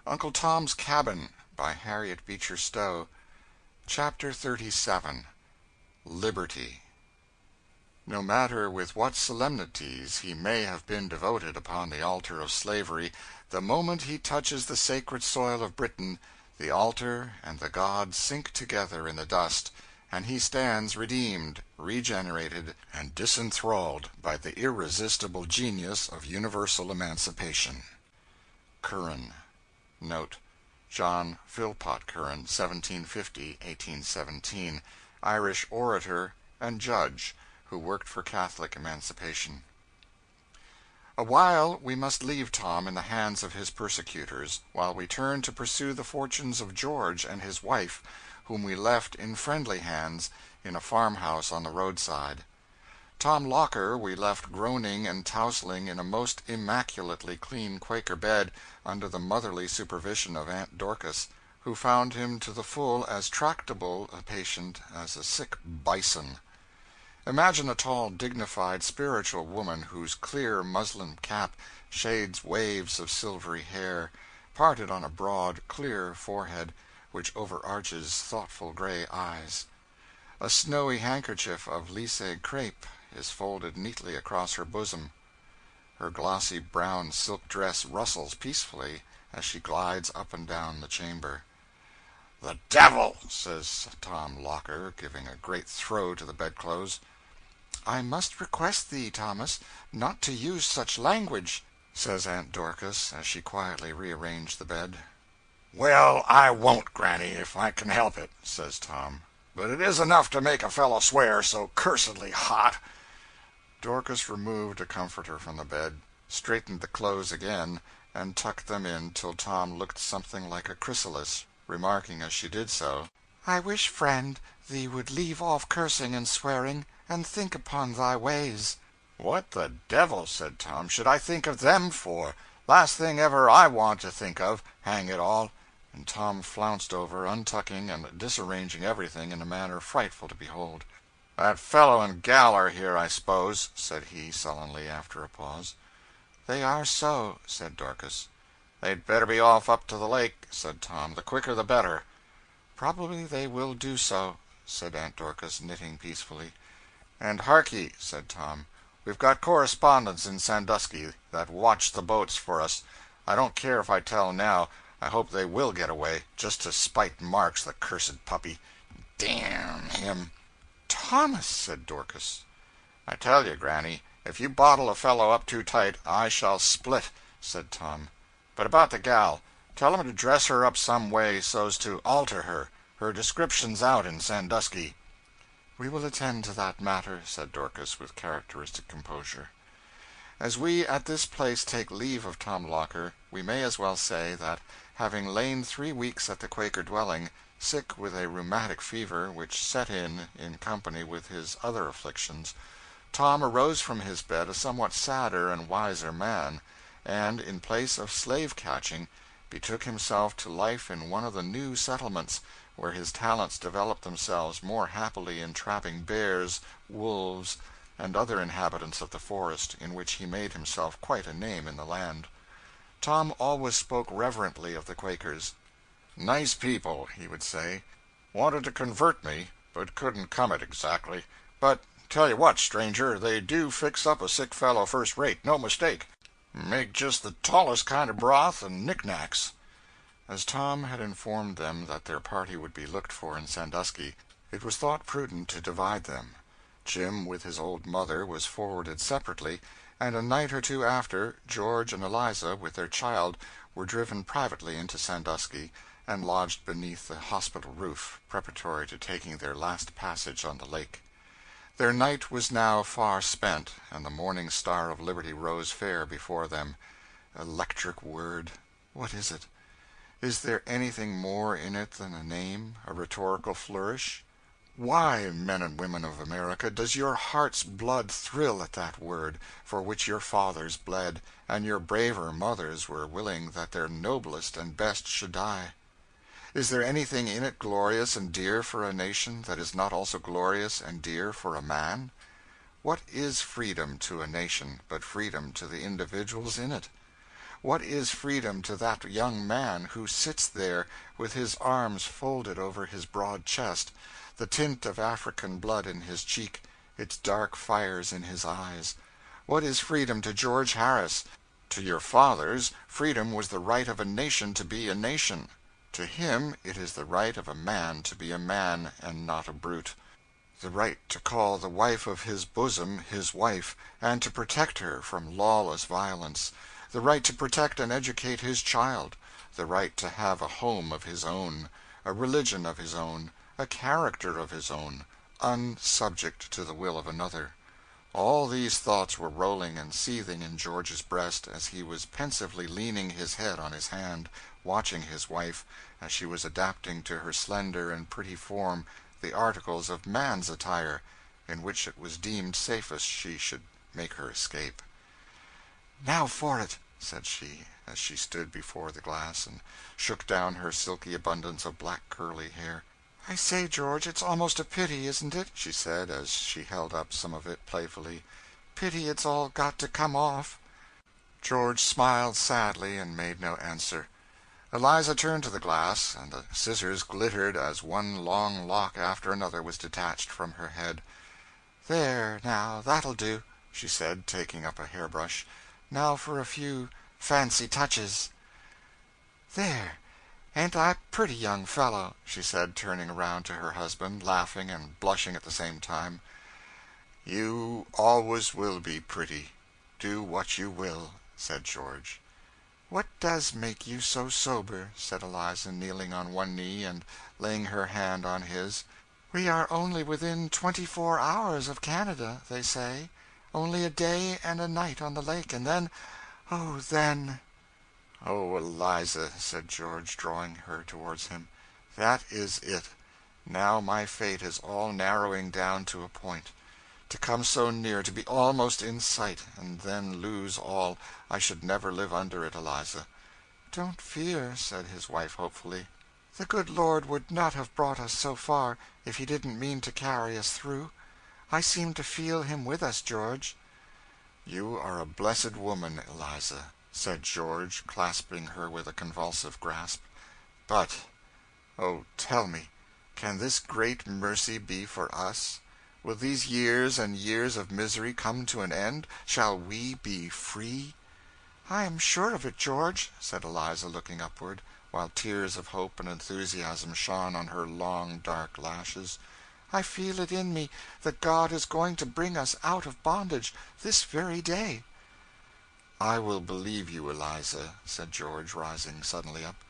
Uncle Tom's Cabin by Harriet Beecher Stowe. Chapter 37. Liberty. No matter with what solemnities he may have been devoted upon the altar of slavery, the moment he touches the sacred soil of Britain, the altar and the god sink together in the dust, and he stands redeemed, regenerated, and disenthralled by the irresistible genius of universal emancipation. Curran. Note: John Philpot Curran, 1750-1817, Irish orator and judge, who worked for Catholic emancipation. A while we must leave Tom in the hands of his persecutors, while we turn to pursue the fortunes of George and his wife, whom we left in friendly hands in a farmhouse on the roadside. Tom Locker we left groaning and tousling in a most immaculately clean Quaker bed, under the motherly supervision of Aunt Dorcas, who found him to the full as tractable a patient as a sick bison. Imagine a tall, dignified, spiritual woman whose clear muslin cap shades waves of silvery hair, parted on a broad, clear forehead, which overarches thoughtful gray eyes. A snowy handkerchief of lisse crepe is folded neatly across her bosom. Her glossy brown silk dress rustles peacefully as she glides up and down the chamber. "The devil!" says Tom Locker, giving a great throw to the bedclothes. "I must request thee, Thomas, not to use such language," says Aunt Dorcas, as she quietly rearranged the bed. "Well, I won't, Granny, if I can help it," says Tom. "But it is enough to make a fellow swear, so cursedly hot." Dorcas removed a comforter from the bed, straightened the clothes again, and tucked them in till Tom looked something like a chrysalis, remarking as she did so, "I wish, friend, thee would leave off cursing and swearing, and think upon thy ways." "What the devil," said Tom, "should I think of them for? Last thing ever I want to think of, hang it all." And Tom flounced over, untucking and disarranging everything in a manner frightful to behold. "That fellow and gal are here, I suppose," said he, sullenly, after a pause. "They are so," said Dorcas. "They'd better be off up to the lake," said Tom. "The quicker the better." "Probably they will do so," said Aunt Dorcas, knitting peacefully. "And harkye," said Tom, "we've got correspondents in Sandusky that watch the boats for us. I don't care if I tell now. I hope they will get away, just to spite Marks, the cursed puppy. Damn him!" "Thomas!" said Dorcas. "I tell you, Granny, if you bottle a fellow up too tight, I shall split," said Tom. "But about the gal, tell 'em to dress her up some way so's to alter her. Her description's out in Sandusky." "We will attend to that matter," said Dorcas, with characteristic composure. As we at this place take leave of Tom Locker, we may as well say that, having lain 3 weeks at the Quaker dwelling, sick with a rheumatic fever which set in company with his other afflictions, Tom arose from his bed a somewhat sadder and wiser man, and, in place of slave-catching, betook himself to life in one of the new settlements, where his talents developed themselves more happily in trapping bears, wolves, and other inhabitants of the forest, in which he made himself quite a name in the land. Tom always spoke reverently of the Quakers. "Nice people," he would say. "Wanted to convert me, but couldn't come it exactly. But tell you what, stranger, they do fix up a sick fellow first rate, no mistake. Make just the tallest kind of broth and knickknacks." As Tom had informed them that their party would be looked for in Sandusky, it was thought prudent to divide them. Jim, with his old mother, was forwarded separately, and a night or two after, George and Eliza, with their child, were driven privately into Sandusky, and lodged beneath the hospital roof, preparatory to taking their last passage on the lake. Their night was now far spent, and the morning star of liberty rose fair before them. Electric word! What is it? Is there anything more in it than a name, a rhetorical flourish? Why, men and women of America, does your heart's blood thrill at that word, for which your fathers bled, and your braver mothers were willing that their noblest and best should die? Is there anything in it glorious and dear for a nation that is not also glorious and dear for a man? What is freedom to a nation but freedom to the individuals in it? What is freedom to that young man who sits there with his arms folded over his broad chest, the tint of African blood in his cheek, its dark fires in his eyes? What is freedom to George Harris? To your fathers, freedom was the right of a nation to be a nation. To him it is the right of a man to be a man and not a brute. The right to call the wife of his bosom his wife, and to protect her from lawless violence. The right to protect and educate his child. The right to have a home of his own, a religion of his own, a character of his own, unsubject to the will of another. All these thoughts were rolling and seething in George's breast as he was pensively leaning his head on his hand, watching his wife, as she was adapting to her slender and pretty form the articles of man's attire, in which it was deemed safest she should make her escape. "Now for it," said she, as she stood before the glass and shook down her silky abundance of black curly hair. "I say, George, it's almost a pity, isn't it?" she said, as she held up some of it playfully. "Pity it's all got to come off." George smiled sadly and made no answer. Eliza turned to the glass, and the scissors glittered as one long lock after another was detached from her head. "There, now, that'll do," she said, taking up a hairbrush. "Now for a few fancy touches. There, ain't I a pretty young fellow?" she said, turning around to her husband, laughing and blushing at the same time. "You always will be pretty, do what you will," said George. "What does make you so sober?" said Eliza, kneeling on one knee and laying her hand on his. "We are only within 24 hours of Canada, they say. Only a day and a night on the lake, and then oh, then!" "Oh, Eliza," said George, drawing her towards him, "that is it. Now my fate is all narrowing down to a point. To come so near, to be almost in sight, and then lose all, I should never live under it, Eliza." "Don't fear," said his wife hopefully. "The good Lord would not have brought us so far if he didn't mean to carry us through. I seem to feel him with us, George." "You are a blessed woman, Eliza," said George, clasping her with a convulsive grasp. "But, oh, tell me, can this great mercy be for us? Will these years and years of misery come to an end? Shall we be free?" "I am sure of it, George," said Eliza, looking upward, while tears of hope and enthusiasm shone on her long dark lashes. "I feel it in me that God is going to bring us out of bondage this very day." "I will believe you, Eliza," said George, rising suddenly up.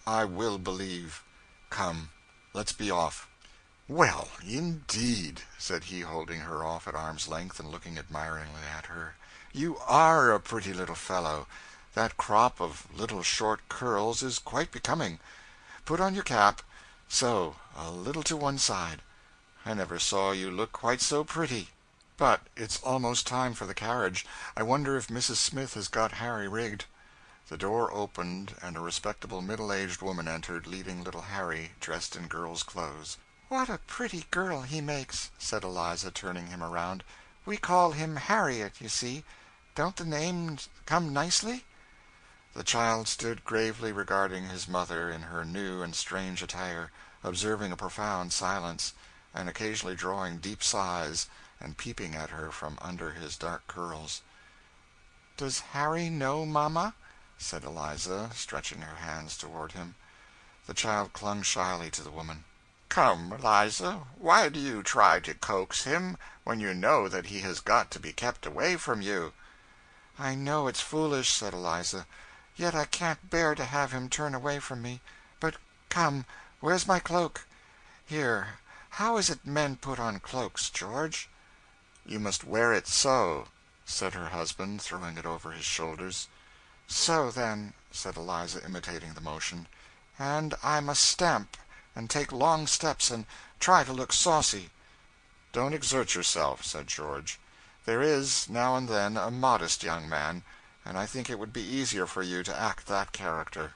"I will believe. Come, let's be off." "Well, indeed," said he, holding her off at arm's length and looking admiringly at her. "You are a pretty little fellow. That crop of little short curls is quite becoming. Put on your cap. So, a little to one side. I never saw you look quite so pretty. But it's almost time for the carriage. I wonder if Mrs. Smith has got Harry rigged." The door opened, and a respectable middle-aged woman entered, leading little Harry, dressed in girl's clothes. "What a pretty girl he makes," said Eliza, turning him around. "We call him Harriet, you see. Don't the name come nicely?" The child stood gravely regarding his mother in her new and strange attire, observing a profound silence, and occasionally drawing deep sighs and peeping at her from under his dark curls. "Does Harry know, mamma?" said Eliza, stretching her hands toward him. The child clung shyly to the woman. "Come, Eliza, why do you try to coax him, when you know that he has got to be kept away from you?" "I know it's foolish," said Eliza, "yet I can't bear to have him turn away from me. But come, where's my cloak? Here, how is it men put on cloaks, George?" "You must wear it so," said her husband, throwing it over his shoulders. "So, then," said Eliza, imitating the motion. "And I must stamp, and take long steps, and try to look saucy." "Don't exert yourself," said George. "There is, now and then, a modest young man, and I think it would be easier for you to act that character."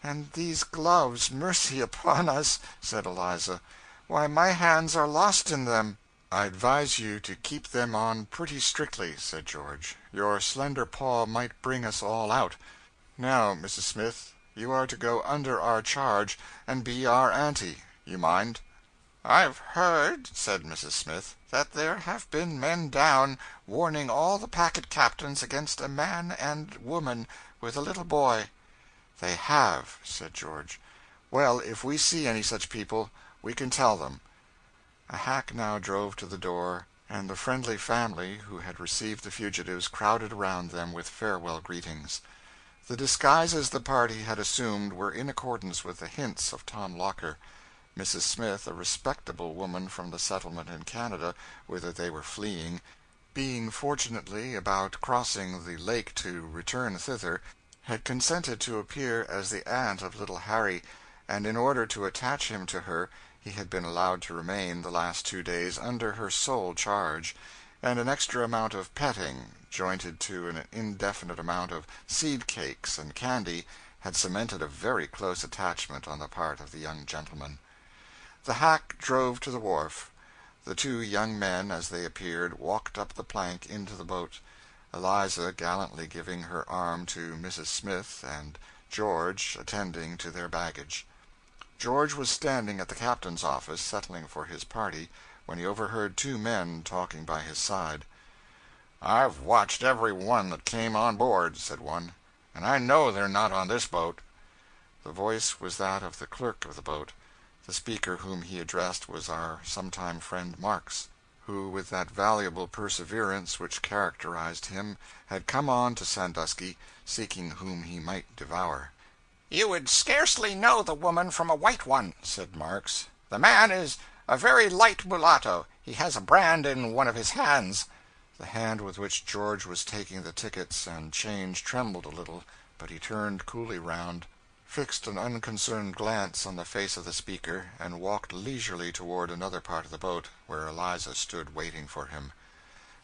"And these gloves, mercy upon us!" said Eliza. "Why, my hands are lost in them." "I advise you to keep them on pretty strictly," said George. "Your slender paw might bring us all out. Now, Mrs. Smith, you are to go under our charge and be our auntie. You mind?" "I've heard," said Mrs. Smith, "that there have been men down, warning all the packet captains against a man and woman with a little boy." "They have," said George. "Well, if we see any such people, we can tell them." A hack now drove to the door, and the friendly family who had received the fugitives crowded around them with farewell greetings. The disguises the party had assumed were in accordance with the hints of Tom Locker. Mrs. Smith, a respectable woman from the settlement in Canada, whither they were fleeing, being fortunately about crossing the lake to return thither, had consented to appear as the aunt of little Harry, and in order to attach him to her he had been allowed to remain the last 2 days under her sole charge, and an extra amount of petting, jointed to an indefinite amount of seed cakes and candy, had cemented a very close attachment on the part of the young gentleman. The hack drove to the wharf. The 2 young men, as they appeared, walked up the plank into the boat, Eliza gallantly giving her arm to Mrs. Smith, and George attending to their baggage. George was standing at the captain's office, settling for his party, when he overheard 2 men talking by his side. "I've watched every one that came on board," said one, "and I know they're not on this boat." The voice was that of the clerk of the boat. The speaker whom he addressed was our sometime friend Marks, who, with that valuable perseverance which characterized him, had come on to Sandusky, seeking whom he might devour. "You would scarcely know the woman from a white one," said Marks. "The man is a very light mulatto. He has a brand in one of his hands." The hand with which George was taking the tickets and change trembled a little, but he turned coolly round, fixed an unconcerned glance on the face of the speaker, and walked leisurely toward another part of the boat, where Eliza stood waiting for him.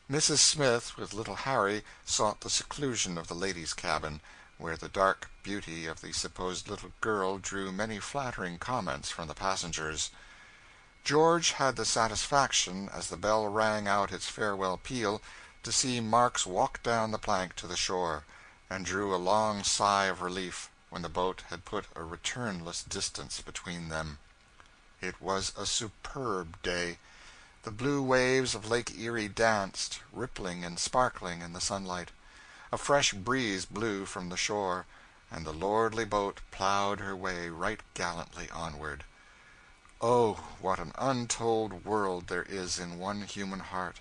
Mrs. Smith, with little Harry, sought the seclusion of the ladies' cabin, where the dark beauty of the supposed little girl drew many flattering comments from the passengers. George had the satisfaction, as the bell rang out its farewell peal, to see Marks walk down the plank to the shore, and drew a long sigh of relief when the boat had put a returnless distance between them. It was a superb day. The blue waves of Lake Erie danced, rippling and sparkling in the sunlight. A fresh breeze blew from the shore, and the lordly boat plowed her way right gallantly onward. Oh, what an untold world there is in one human heart!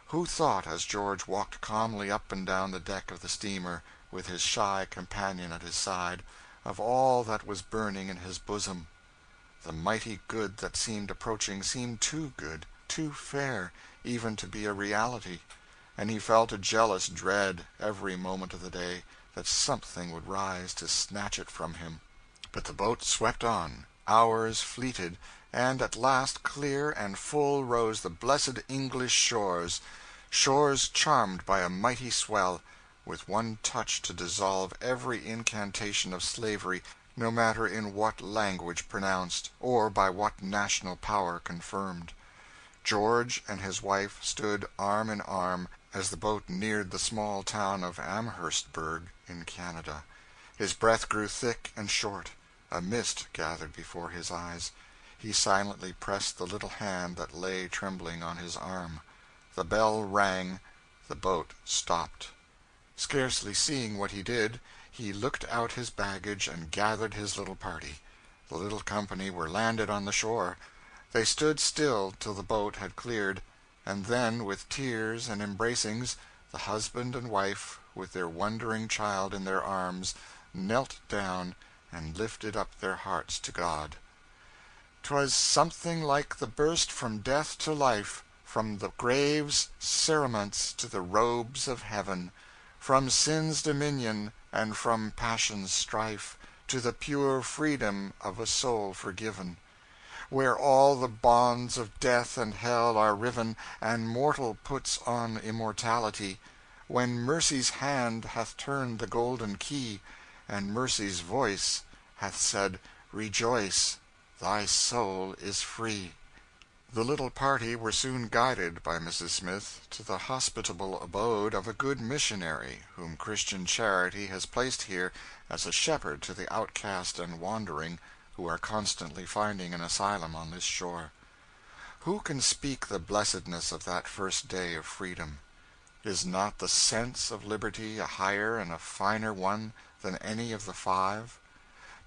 Who thought, as George walked calmly up and down the deck of the steamer, with his shy companion at his side, of all that was burning in his bosom? The mighty good that seemed approaching seemed too good, too fair, even to be a reality, and he felt a jealous dread, every moment of the day, that something would rise to snatch it from him. But the boat swept on, hours fleeted, and at last clear and full rose the blessed English shores, shores charmed by a mighty swell, with one touch to dissolve every incantation of slavery, no matter in what language pronounced, or by what national power confirmed. George and his wife stood arm in arm as the boat neared the small town of Amherstburg in Canada. His breath grew thick and short. A mist gathered before his eyes. He silently pressed the little hand that lay trembling on his arm. The bell rang. The boat stopped. Scarcely seeing what he did, he looked out his baggage and gathered his little party. The little company were landed on the shore. They stood still till the boat had cleared, and then, with tears and embracings, the husband and wife, with their wondering child in their arms, knelt down and lifted up their hearts to God. 'Twas something like the burst from death to life, from the grave's cerements to the robes of heaven, from sin's dominion and from passion's strife, to the pure freedom of a soul forgiven, where all the bonds of death and hell are riven, and mortal puts on immortality, when mercy's hand hath turned the golden key, and mercy's voice hath said, Rejoice, thy soul is free. The little party were soon guided by Mrs. Smith to the hospitable abode of a good missionary, whom Christian charity has placed here as a shepherd to the outcast and wandering, who are constantly finding an asylum on this shore. Who can speak the blessedness of that first day of freedom? Is not the sense of liberty a higher and a finer one than any of the five?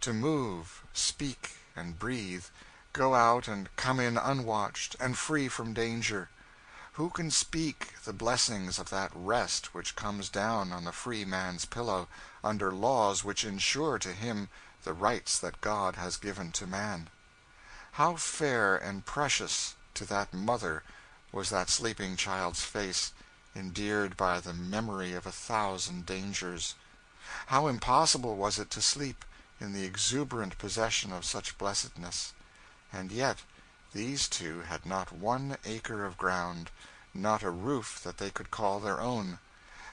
To move, speak, and breathe, go out and come in unwatched, and free from danger. Who can speak the blessings of that rest which comes down on the free man's pillow, under laws which insure to him the rights that God has given to man? How fair and precious to that mother was that sleeping child's face, endeared by the memory of 1,000 dangers! How impossible was it to sleep in the exuberant possession of such blessedness! And yet these two had not 1 acre of ground, not a roof that they could call their own.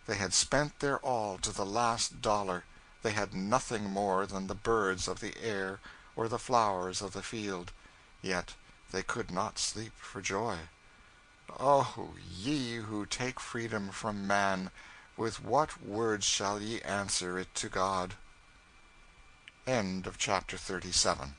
They had spent their all to the last dollar. They had nothing more than the birds of the air or the flowers of the field. Yet they could not sleep for joy. Oh, ye who take freedom from man, with what words shall ye answer it to God? End of chapter 37.